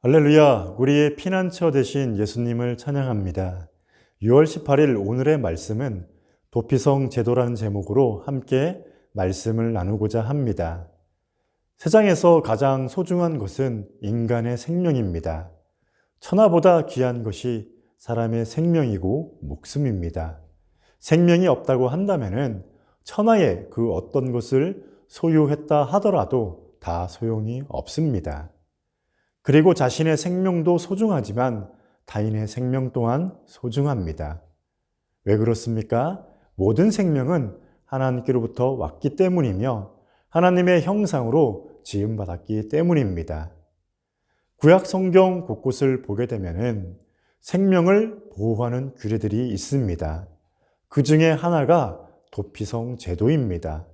할렐루야, 우리의 피난처 되신 예수님을 찬양합니다. 6월 18일 오늘의 말씀은 도피성 제도라는 제목으로 함께 말씀을 나누고자 합니다. 세상에서 가장 소중한 것은 인간의 생명입니다. 천하보다 귀한 것이 사람의 생명이고 목숨입니다. 생명이 없다고 한다면 천하의 그 어떤 것을 소유했다 하더라도 다 소용이 없습니다. 그리고 자신의 생명도 소중하지만 타인의 생명 또한 소중합니다. 왜 그렇습니까? 모든 생명은 하나님께로부터 왔기 때문이며 하나님의 형상으로 지음받았기 때문입니다. 구약 성경 곳곳을 보게 되면 생명을 보호하는 규례들이 있습니다. 그 중에 하나가 도피성 제도입니다.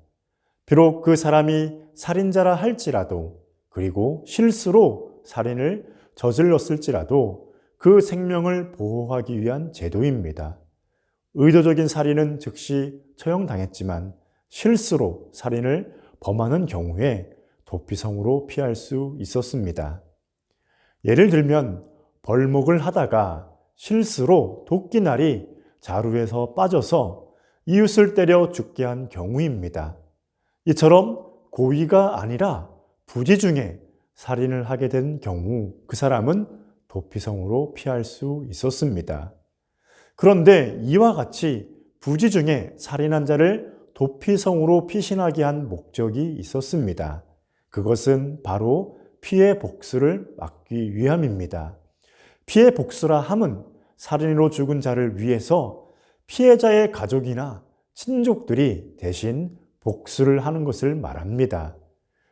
비록 그 사람이 살인자라 할지라도 그리고 실수로 살인을 저질렀을지라도 그 생명을 보호하기 위한 제도입니다. 의도적인 살인은 즉시 처형당했지만 실수로 살인을 범하는 경우에 도피성으로 피할 수 있었습니다. 예를 들면 벌목을 하다가 실수로 도끼날이 자루에서 빠져서 이웃을 때려 죽게 한 경우입니다. 이처럼 고의가 아니라 부지 중에 살인을 하게 된 경우 그 사람은 도피성으로 피할 수 있었습니다. 그런데 이와 같이 부지 중에 살인한 자를 도피성으로 피신하게 한 목적이 있었습니다. 그것은 바로 피해 복수를 막기 위함입니다. 피해 복수라 함은 살인으로 죽은 자를 위해서 피해자의 가족이나 친족들이 대신 복수를 하는 것을 말합니다.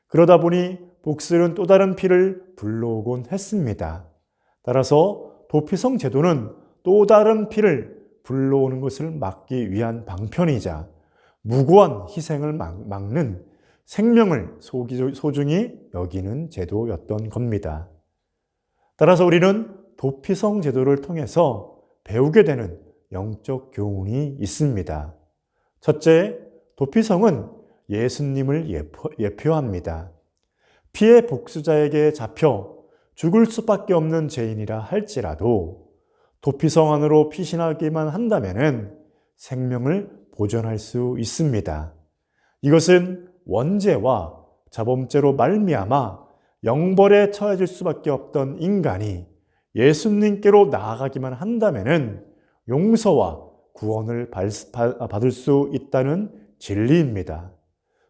그러다 보니 복수는 또 다른 피를 불러오곤 했습니다. 따라서 도피성 제도는 또 다른 피를 불러오는 것을 막기 위한 방편이자 무고한 희생을 막는 생명을 소중히 여기는 제도였던 겁니다. 따라서 우리는 도피성 제도를 통해서 배우게 되는 영적 교훈이 있습니다. 첫째, 도피성은 예수님을 예표합니다. 피해 복수자에게 잡혀 죽을 수밖에 없는 죄인이라 할지라도 도피성 안으로 피신하기만 한다면 생명을 보존할 수 있습니다. 이것은 원죄와 자범죄로 말미암아 영벌에 처해질 수밖에 없던 인간이 예수님께로 나아가기만 한다면 용서와 구원을 받을 수 있다는 진리입니다.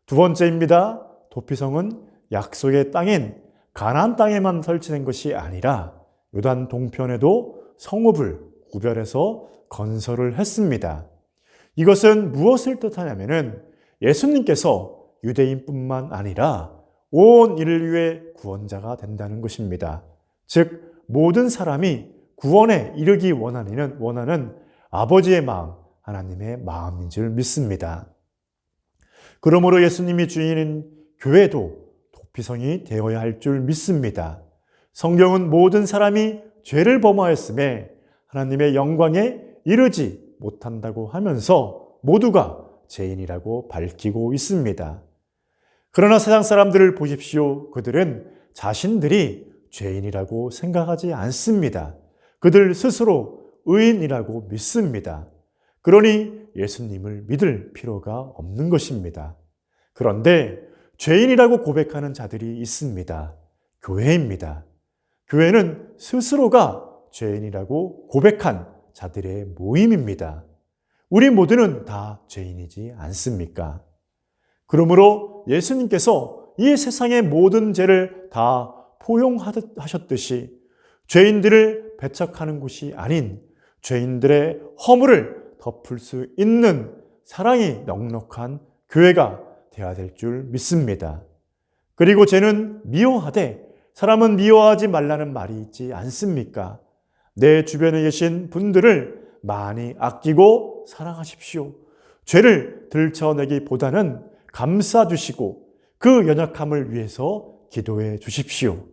두 번째입니다. 도피성은 약속의 땅인 가나안 땅에만 설치된 것이 아니라 요단 동편에도 성읍을 구별해서 건설을 했습니다. 이것은 무엇을 뜻하냐면 예수님께서 유대인뿐만 아니라 온 인류의 구원자가 된다는 것입니다. 즉 모든 사람이 구원에 이르기 원하는 아버지의 마음, 하나님의 마음인 줄 믿습니다. 그러므로 예수님이 주인인 교회도 도피성이 되어야 할 줄 믿습니다. 성경은 모든 사람이 죄를 범하였음에 하나님의 영광에 이르지 못한다고 하면서 모두가 죄인이라고 밝히고 있습니다. 그러나 세상 사람들을 보십시오. 그들은 자신들이 죄인이라고 생각하지 않습니다. 그들 스스로 의인이라고 믿습니다. 그러니 예수님을 믿을 필요가 없는 것입니다. 그런데 죄인이라고 고백하는 자들이 있습니다. 교회입니다. 교회는 스스로가 죄인이라고 고백한 자들의 모임입니다. 우리 모두는 다 죄인이지 않습니까? 그러므로 예수님께서 이 세상의 모든 죄를 다 포용하셨듯이 죄인들을 배척하는 곳이 아닌 죄인들의 허물을 덮을 수 있는 사랑이 넉넉한 교회가 되어야 될 줄 믿습니다. 그리고 죄는 미워하되 사람은 미워하지 말라는 말이 있지 않습니까? 내 주변에 계신 분들을 많이 아끼고 사랑하십시오. 죄를 들춰내기보다는 감싸주시고 그 연약함을 위해서 기도해 주십시오.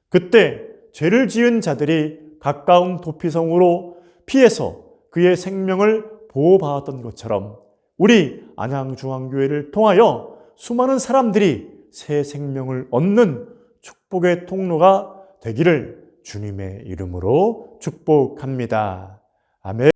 그때 죄를 지은 자들이 가까운 도피성으로 피해서 그의 생명을 보호받았던 것처럼 우리 안양중앙교회를 통하여 수많은 사람들이 새 생명을 얻는 축복의 통로가 되기를 주님의 이름으로 축복합니다. 아멘.